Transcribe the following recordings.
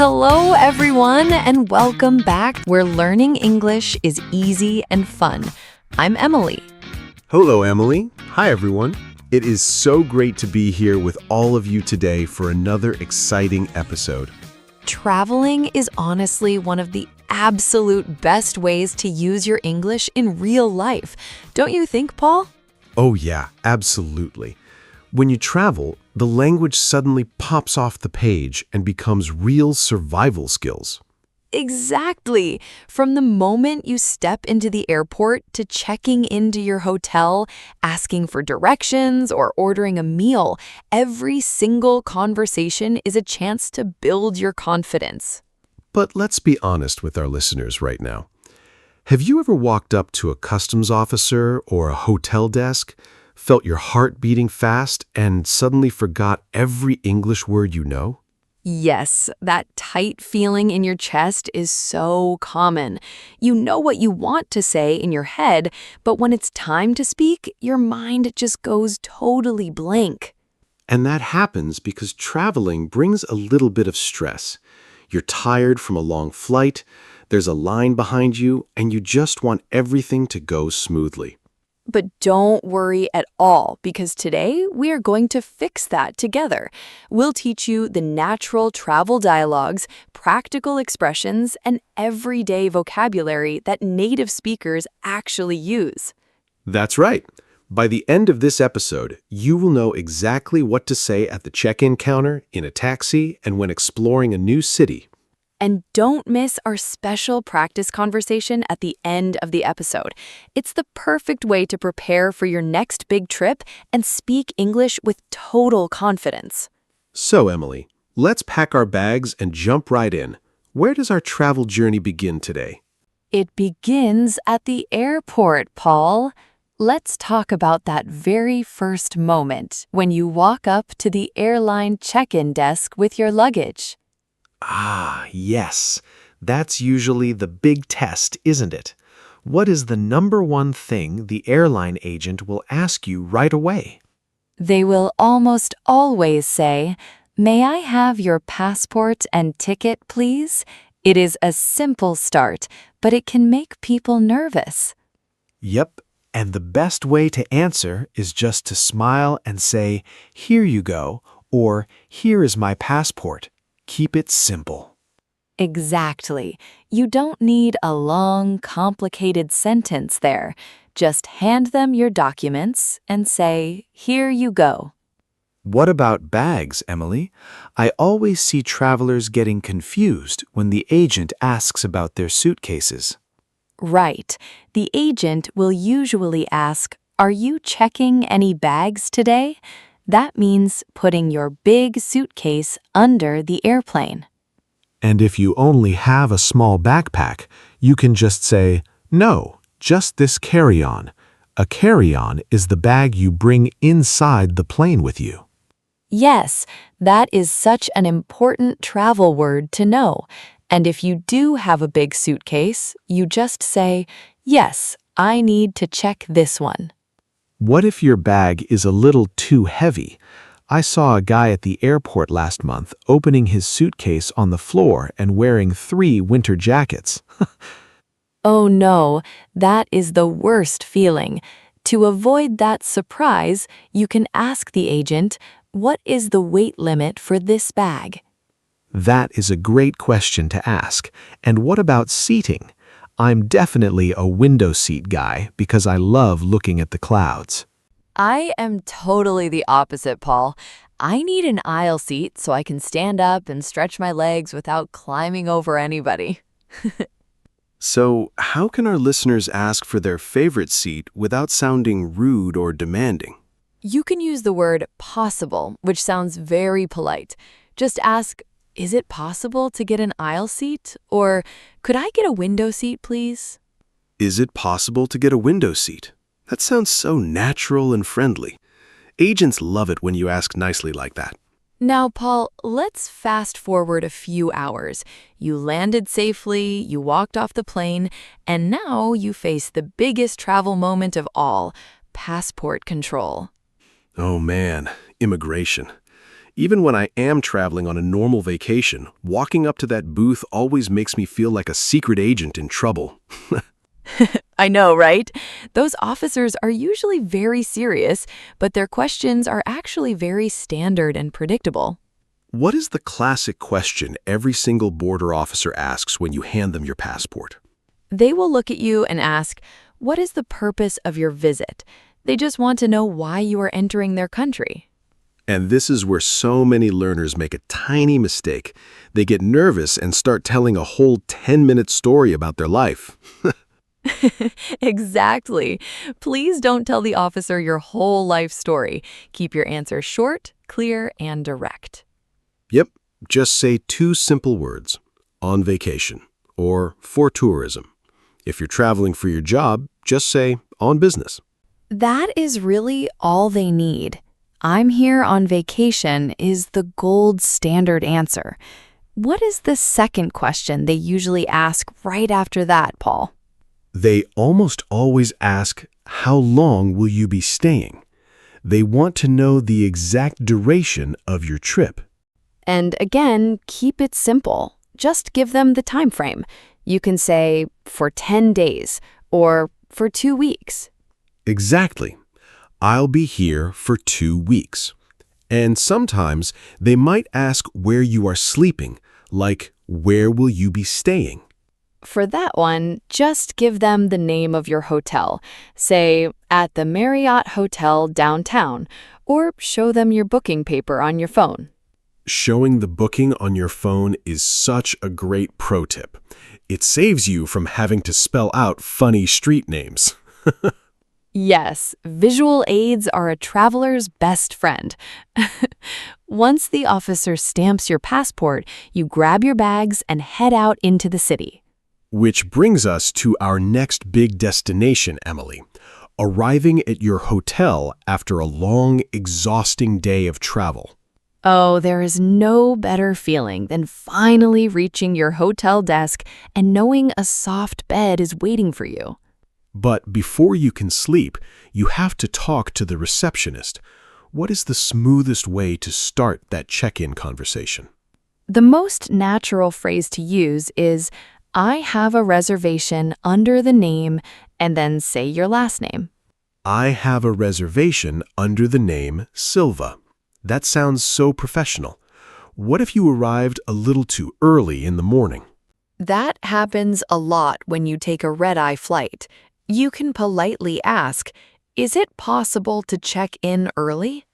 Hello, everyone, and welcome back where learning English is easy and fun. I'm Emily. Hello, Emily. Hi, everyone. It is so great to be here with all of you today for another exciting episode. Traveling is honestly one of the absolute best ways to use your English in real life. Don't you think, Paul? Oh, yeah, absolutely. When you travel, the language suddenly pops off the page and becomes real survival skills. Exactly. From the moment you step into the airport to checking into your hotel, asking for directions, or ordering a meal, every single conversation is a chance to build your confidence. But let's be honest with our listeners right now. Have you ever walked up to a customs officer or a hotel desk, felt your heart beating fast, and suddenly forgot every English word you know? Yes, that tight feeling in your chest is so common. You know what you want to say in your head, but when it's time to speak, your mind just goes totally blank. And that happens because traveling brings a little bit of stress. You're tired from a long flight, there's a line behind you, and you just want everything to go smoothly. But don't worry at all, because today we are going to fix that together. We'll teach you the natural travel dialogues, practical expressions, and everyday vocabulary that native speakers actually use. That's right. By the end of this episode, you will know exactly what to say at the check-in counter, in a taxi, and when exploring a new city. And don't miss our special practice conversation at the end of the episode. It's the perfect way to prepare for your next big trip and speak English with total confidence. So, Emily, let's pack our bags and jump right in. Where does our travel journey begin today? It begins at the airport, Paul. Let's talk about that very first moment when you walk up to the airline check-in desk with your luggage. Ah, yes. That's usually the big test, isn't it? What is the number one thing the airline agent will ask you right away? They will almost always say, "May I have your passport and ticket, please?" It is a simple start, but it can make people nervous. Yep, and the best way to answer is just to smile and say, "Here you go," or "Here is my passport." Keep it simple. Exactly. You don't need a long, complicated sentence there. Just hand them your documents and say, "Here you go." What about bags, Emily? I always see travelers getting confused when the agent asks about their suitcases. Right. The agent will usually ask, "Are you checking any bags today?" That means putting your big suitcase under the airplane. And if you only have a small backpack, you can just say, "No, just this carry-on." A carry-on is the bag you bring inside the plane with you. Yes, that is such an important travel word to know. And if you do have a big suitcase, you just say, "Yes, I need to check this one." What if your bag is a little too heavy? I saw a guy at the airport last month opening his suitcase on the floor and wearing 3 winter jackets. Oh no, that is the worst feeling. To avoid that surprise, you can ask the agent, "What is the weight limit for this bag?" That is a great question to ask. And what about seating? I'm definitely a window seat guy because I love looking at the clouds. I am totally the opposite, Paul. I need an aisle seat so I can stand up and stretch my legs without climbing over anybody. So, how can our listeners ask for their favorite seat without sounding rude or demanding? You can use the word possible, which sounds very polite. Just ask, "Is it possible to get an aisle seat?" Or, "Could I get a window seat, please?" Is it possible to get a window seat? That sounds so natural and friendly. Agents love it when you ask nicely like that. Now, Paul, let's fast forward a few hours. You landed safely, you walked off the plane, and now you face the biggest travel moment of all, passport control. Oh man, immigration. Even when I am traveling on a normal vacation, walking up to that booth always makes me feel like a secret agent in trouble. I know, right? Those officers are usually very serious, but their questions are actually very standard and predictable. What is the classic question every single border officer asks when you hand them your passport? They will look at you and ask, "What is the purpose of your visit?" They just want to know why you are entering their country. And this is where so many learners make a tiny mistake. They get nervous and start telling a whole 10-minute story about their life. Exactly. Please don't tell the officer your whole life story. Keep your answer short, clear, and direct. Yep, just say 2 simple words, on vacation, or for tourism. If you're traveling for your job, just say on business. That is really all they need. "I'm here on vacation" is the gold standard answer. What is the second question they usually ask right after that, Paul? They almost always ask, how long will you be staying? They want to know the exact duration of your trip. And again, keep it simple. Just give them the time frame. You can say for 10 days or for 2 weeks. Exactly. I'll be here for 2 weeks. And sometimes they might ask where you are sleeping, like where will you be staying? For that one, just give them the name of your hotel. Say, at the Marriott Hotel downtown, or show them your booking paper on your phone. Showing the booking on your phone is such a great pro tip. It saves you from having to spell out funny street names. Yes, visual aids are a traveler's best friend. Once the officer stamps your passport, you grab your bags and head out into the city. Which brings us to our next big destination, Emily. Arriving at your hotel after a long, exhausting day of travel. Oh, there is no better feeling than finally reaching your hotel desk and knowing a soft bed is waiting for you. But before you can sleep, you have to talk to the receptionist. What is the smoothest way to start that check-in conversation? The most natural phrase to use is, "I have a reservation under the name," and then say your last name. I have a reservation under the name Silva. That sounds so professional. What if you arrived a little too early in the morning? That happens a lot when you take a red-eye flight. You can politely ask, "Is it possible to check in early?"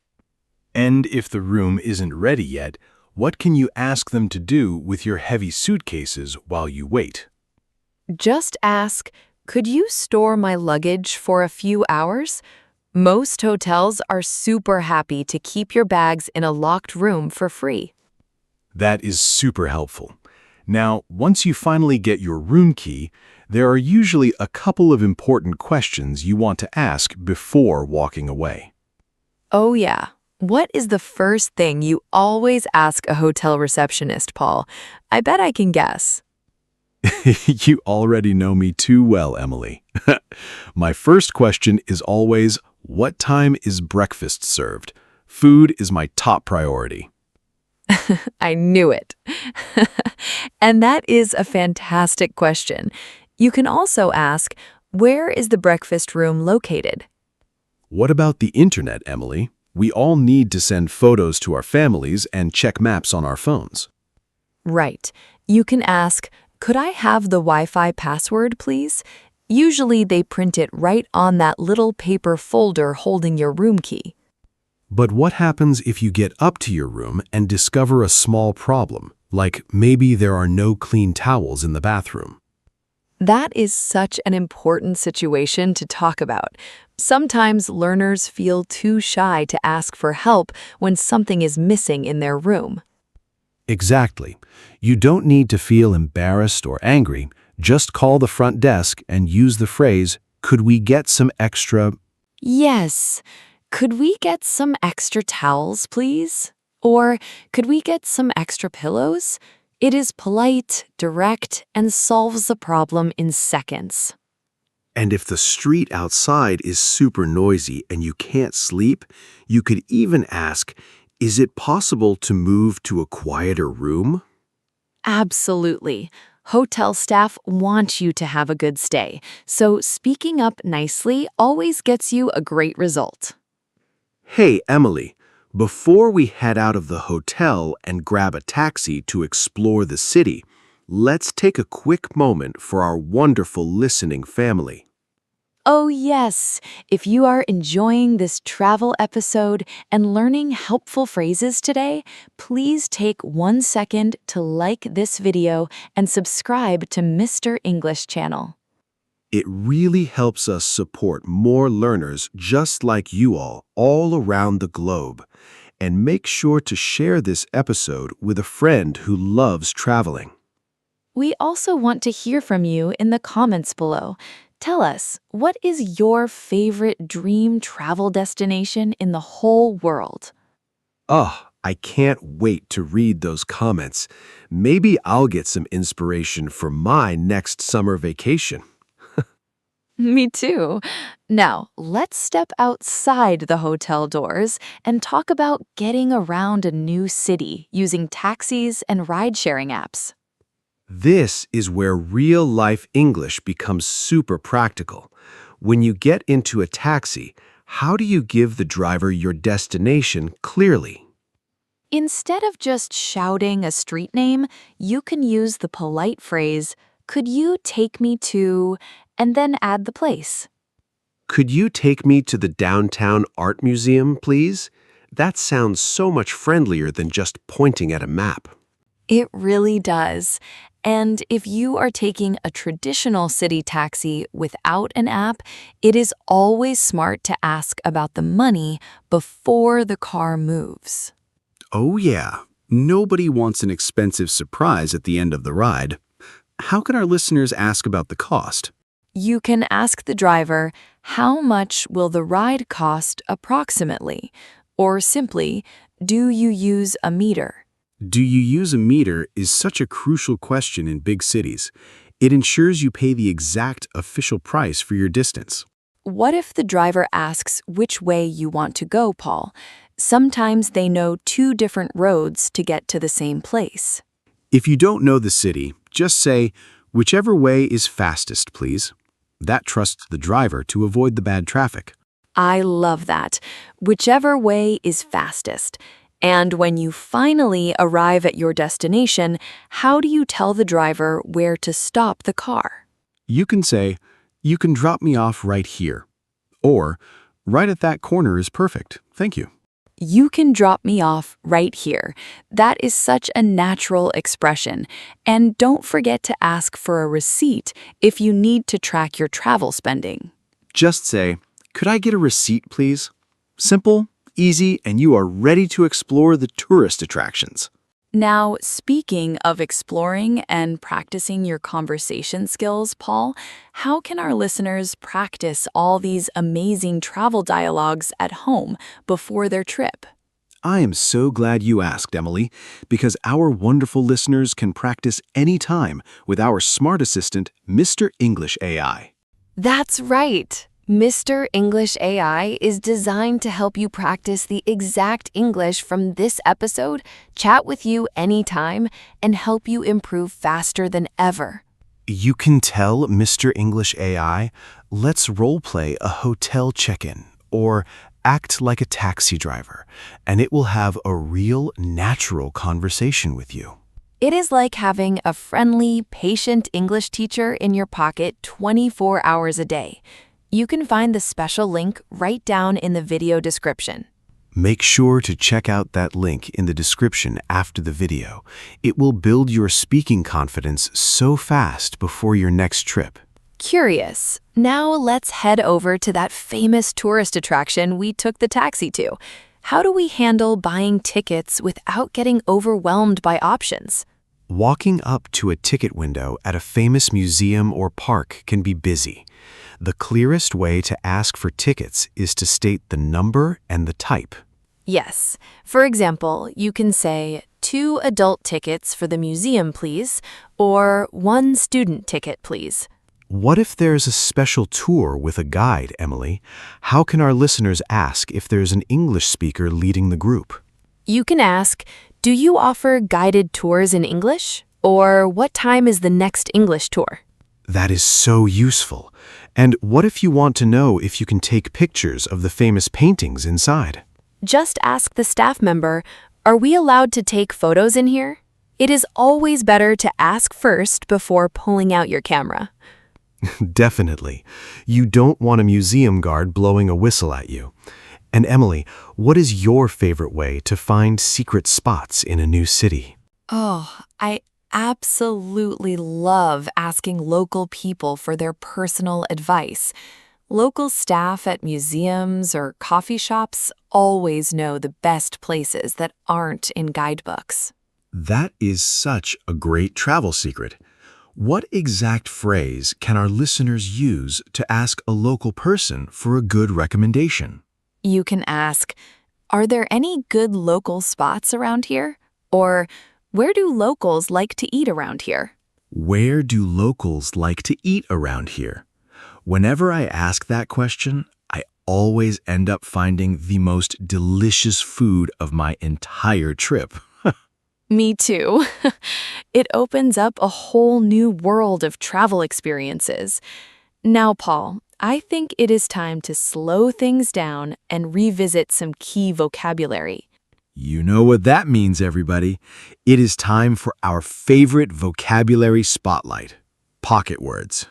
And if the room isn't ready yet, what can you ask them to do with your heavy suitcases while you wait? Just ask, "Could you store my luggage for a few hours?" Most hotels are super happy to keep your bags in a locked room for free. That is super helpful. Now, once you finally get your room key, there are usually a couple of important questions you want to ask before walking away. Oh yeah. What is the first thing you always ask a hotel receptionist, Paul? I bet I can guess. You already know me too well, Emily. My first question is always, what time is breakfast served? Food is my top priority. I knew it. And that is a fantastic question. You can also ask, where is the breakfast room located? What about the internet, Emily? We all need to send photos to our families and check maps on our phones. Right. You can ask, could I have the Wi-Fi password, please? Usually they print it right on that little paper folder holding your room key. But what happens if you get up to your room and discover a small problem, like maybe there are no clean towels in the bathroom? That is such an important situation to talk about. Sometimes learners feel too shy to ask for help when something is missing in their room. Exactly. You don't need to feel embarrassed or angry. Just call the front desk and use the phrase, "Could we get some extra?" Yes. Could we get some extra towels, please? Or could we get some extra pillows? It is polite, direct, and solves the problem in seconds. And if the street outside is super noisy and you can't sleep, you could even ask, Is it possible to move to a quieter room? Absolutely. Hotel staff want you to have a good stay, so speaking up nicely always gets you a great result. Hey, Emily, before we head out of the hotel and grab a taxi to explore the city, let's take a quick moment for our wonderful listening family. Oh, yes. If you are enjoying this travel episode and learning helpful phrases today, please take 1 second to like this video and subscribe to Mr. English channel. It really helps us support more learners just like you all around the globe. And make sure to share this episode with a friend who loves traveling. We also want to hear from you in the comments below. Tell us, what is your favorite dream travel destination in the whole world? Oh, I can't wait to read those comments. Maybe I'll get some inspiration for my next summer vacation. Me too. Now, let's step outside the hotel doors and talk about getting around a new city using taxis and ride-sharing apps. This is where real-life English becomes super practical. When you get into a taxi, how do you give the driver your destination clearly? Instead of just shouting a street name, you can use the polite phrase, "Could you take me to," and then add the place. Could you take me to the downtown art museum, please? That sounds so much friendlier than just pointing at a map. It really does. And if you are taking a traditional city taxi without an app, it is always smart to ask about the money before the car moves. Oh yeah, nobody wants an expensive surprise at the end of the ride. How can our listeners ask about the cost? You can ask the driver, "How much will the ride cost approximately?" Or simply, "Do you use a meter?" Do you use a meter is such a crucial question in big cities. It ensures you pay the exact official price for your distance. What if the driver asks which way you want to go, Paul? Sometimes they know 2 different roads to get to the same place. If you don't know the city, just say, "Whichever way is fastest, please." That trusts the driver to avoid the bad traffic. I love that. Whichever way is fastest. And when you finally arrive at your destination, how do you tell the driver where to stop the car? You can say, "You can drop me off right here." Or, "Right at that corner is perfect, thank you." You can drop me off right here. That is such a natural expression. And don't forget to ask for a receipt if you need to track your travel spending. Just say, "Could I get a receipt, please?" Simple, easy, and you are ready to explore the tourist attractions. Now, speaking of exploring and practicing your conversation skills, Paul, how can our listeners practice all these amazing travel dialogues at home before their trip? I am so glad you asked, Emily, because our wonderful listeners can practice anytime with our smart assistant, Mr. English AI. That's right. Mr. English AI is designed to help you practice the exact English from this episode, chat with you anytime, and help you improve faster than ever. You can tell Mr. English AI, "Let's roleplay a hotel check-in," or "Act like a taxi driver," and it will have a real, natural conversation with you. It is like having a friendly, patient English teacher in your pocket 24 hours a day. You can find the special link right down in the video description. Make sure to check out that link in the description after the video. It will build your speaking confidence so fast before your next trip. Curious. Now let's head over to that famous tourist attraction we took the taxi to. How do we handle buying tickets without getting overwhelmed by options? Walking up to a ticket window at a famous museum or park can be busy. The clearest way to ask for tickets is to state the number and the type. Yes. For example, you can say, 2 adult tickets for the museum, please, or 1 student ticket, please. What if there's a special tour with a guide, Emily? How can our listeners ask if there's an English speaker leading the group? You can ask, do you offer guided tours in English? Or what time is the next English tour? That is so useful. And what if you want to know if you can take pictures of the famous paintings inside? Just ask the staff member, are we allowed to take photos in here? It is always better to ask first before pulling out your camera. Definitely. You don't want a museum guard blowing a whistle at you. And Emily, what is your favorite way to find secret spots in a new city? Oh, I absolutely love asking local people for their personal advice. Local staff at museums or coffee shops always know the best places that aren't in guidebooks. That is such a great travel secret. What exact phrase can our listeners use to ask a local person for a good recommendation? You can ask, are there any good local spots around here? Or where do locals like to eat around here? Where do locals like to eat around here? Whenever I ask that question, I always end up finding the most delicious food of my entire trip. Me too. It opens up a whole new world of travel experiences. Now, Paul, I think it is time to slow things down and revisit some key vocabulary. You know what that means, everybody. It is time for our favorite vocabulary spotlight, pocket words.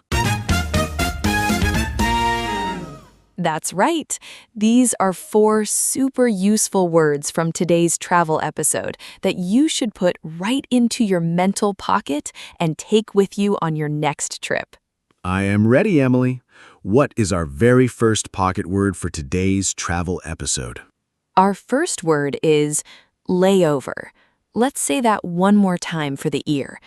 That's right. These are 4 super useful words from today's travel episode that you should put right into your mental pocket and take with you on your next trip. I am ready, Emily. What is our very first pocket word for today's travel episode? Our first word is layover. Let's say that one more time for the ear.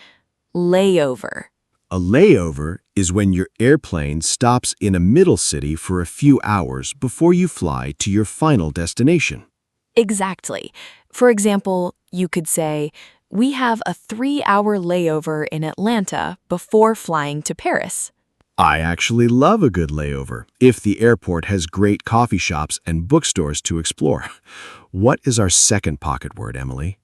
Layover. A layover is when your airplane stops in a middle city for a few hours before you fly to your final destination. Exactly. For example, you could say, we have a 3-hour layover in Atlanta before flying to Paris. I actually love a good layover if the airport has great coffee shops and bookstores to explore. What is our second pocket word, Emily?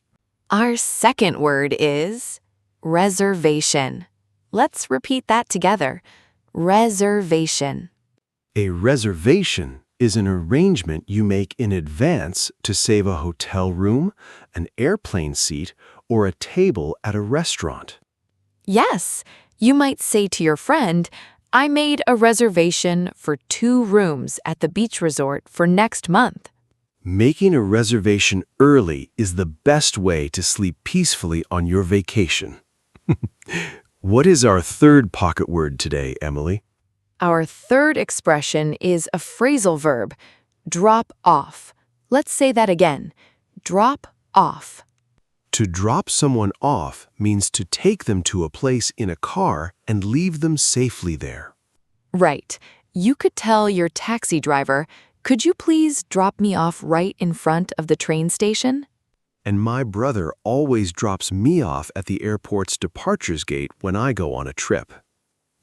Our second word is reservation. Let's repeat that together. Reservation. A reservation is an arrangement you make in advance to save a hotel room, an airplane seat, or a table at a restaurant. Yes, you might say to your friend, I made a reservation for 2 rooms at the beach resort for next month. Making a reservation early is the best way to sleep peacefully on your vacation. What is our third pocket word today, Emily? Our third expression is a phrasal verb, drop off. Let's say that again. Drop off. To drop someone off means to take them to a place in a car and leave them safely there. Right. You could tell your taxi driver, could you please drop me off right in front of the train station? And my brother always drops me off at the airport's departures gate when I go on a trip.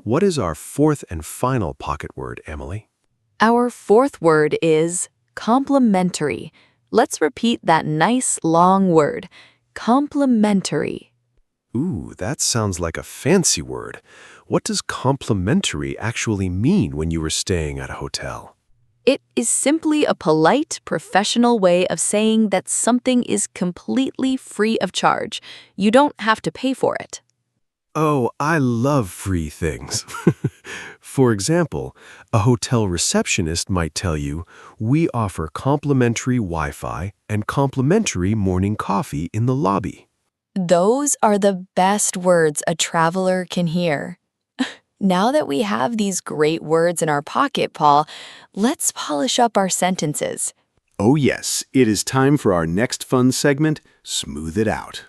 What is our fourth and final pocket word, Emily? Our fourth word is complementary. Let's repeat that nice long word. Complementary. Ooh, that sounds like a fancy word. What does complimentary actually mean when you were staying at a hotel? It is simply a polite, professional way of saying that something is completely free of charge. You don't have to pay for it. Oh, I love free things. For example, a hotel receptionist might tell you, we offer complimentary Wi-Fi and complimentary morning coffee in the lobby. Those are the best words a traveler can hear. Now that we have these great words in our pocket, Paul, let's polish up our sentences. Oh yes, it is time for our next fun segment, Smooth It Out.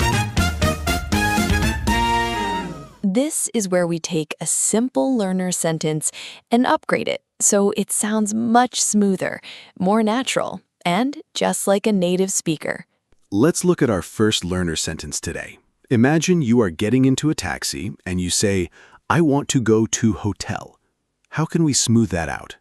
This is where we take a simple learner sentence and upgrade it so it sounds much smoother, more natural, and just like a native speaker. Let's look at our first learner sentence today. Imagine you are getting into a taxi and you say, I want to go to hotel. How can we smooth that out?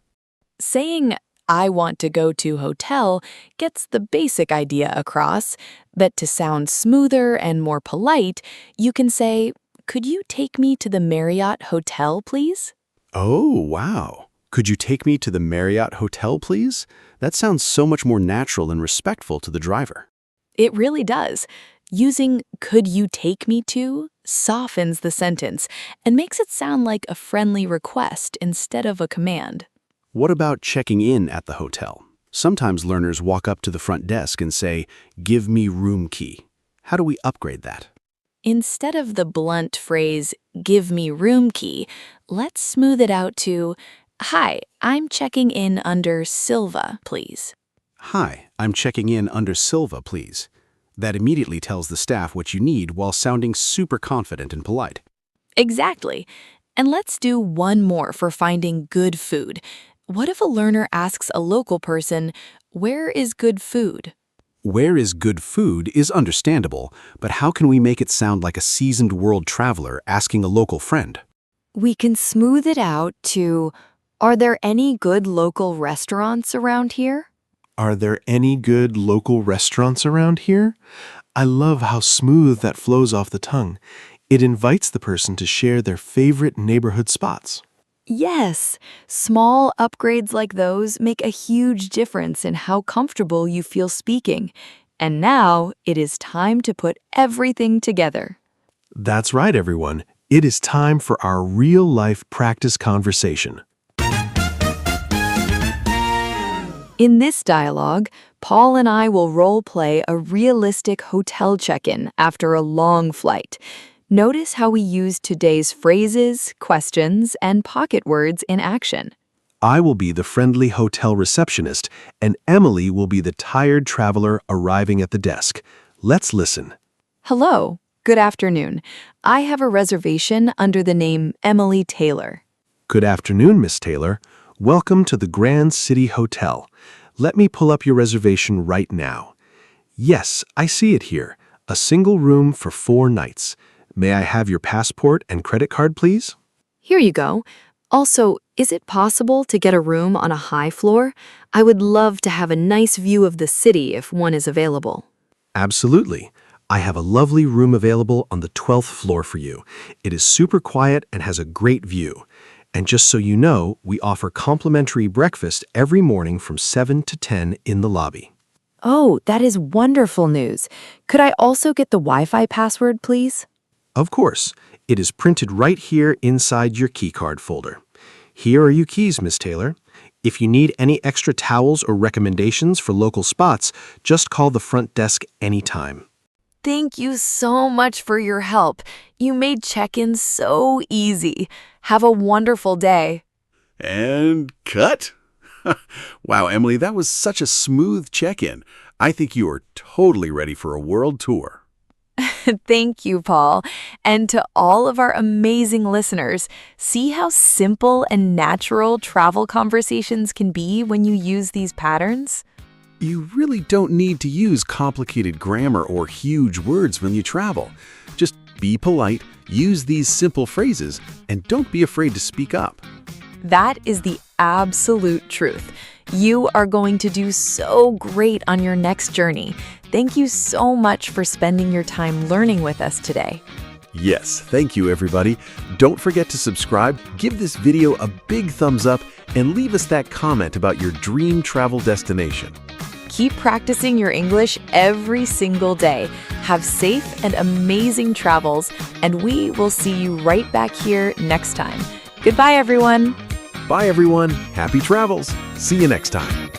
Saying, I want to go to hotel gets the basic idea across, but to sound smoother and more polite, you can say, "Could you take me to the Marriott Hotel, please?" Oh, wow. Could you take me to the Marriott Hotel, please? That sounds so much more natural and respectful to the driver. It really does. Using "could you take me to" softens the sentence and makes it sound like a friendly request instead of a command. What about checking in at the hotel? Sometimes learners walk up to the front desk and say, "Give me room key." How do we upgrade that? Instead of the blunt phrase, "give me room key," let's smooth it out to, "Hi, I'm checking in under Silva, please." Hi, I'm checking in under Silva, please. That immediately tells the staff what you need while sounding super confident and polite. Exactly. And let's do one more for finding good food. What if a learner asks a local person, "Where is good food?" Where is good food is understandable, but how can we make it sound like a seasoned world traveler asking a local friend? We can smooth it out to, "Are there any good local restaurants around here?" Are there any good local restaurants around here? I love how smooth that flows off the tongue. It invites the person to share their favorite neighborhood spots. Yes, small upgrades like those make a huge difference in how comfortable you feel speaking. And now it is time to put everything together. That's right, everyone. It is time for our real-life practice conversation. In this dialogue, Paul and I will role-play a realistic hotel check-in after a long flight. Notice how we use today's phrases, questions, and pocket words in action. I will be the friendly hotel receptionist, and Emily will be the tired traveler arriving at the desk. Let's listen. Hello, good afternoon. I have a reservation under the name Emily Taylor. Good afternoon, Miss Taylor. Welcome to the Grand City Hotel. Let me pull up your reservation right now. Yes, I see it here. A single room for 4 nights. May I have your passport and credit card, please? Here you go. Also, is it possible to get a room on a high floor? I would love to have a nice view of the city if one is available. Absolutely. I have a lovely room available on the 12th floor for you. It is super quiet and has a great view. And just so you know, we offer complimentary breakfast every morning from 7 to 10 in the lobby. Oh, that is wonderful news. Could I also get the Wi-Fi password, please? Of course, it is printed right here inside your keycard folder. Here are your keys, Miss Taylor. If you need any extra towels or recommendations for local spots, just call the front desk anytime. Thank you so much for your help. You made check-in so easy. Have a wonderful day. And cut. Wow, Emily, that was such a smooth check-in. I think you are totally ready for a world tour. Thank you, Paul. And to all of our amazing listeners, see how simple and natural travel conversations can be when you use these patterns? You really don't need to use complicated grammar or huge words when you travel. Just be polite, use these simple phrases, and don't be afraid to speak up. That is the absolute truth. You are going to do so great on your next journey. Thank you so much for spending your time learning with us today. Yes, thank you, everybody. Don't forget to subscribe, give this video a big thumbs up, and leave us that comment about your dream travel destination. Keep practicing your English every single day. Have safe and amazing travels, and we will see you right back here next time. Goodbye, everyone. Bye, everyone. Happy travels. See you next time.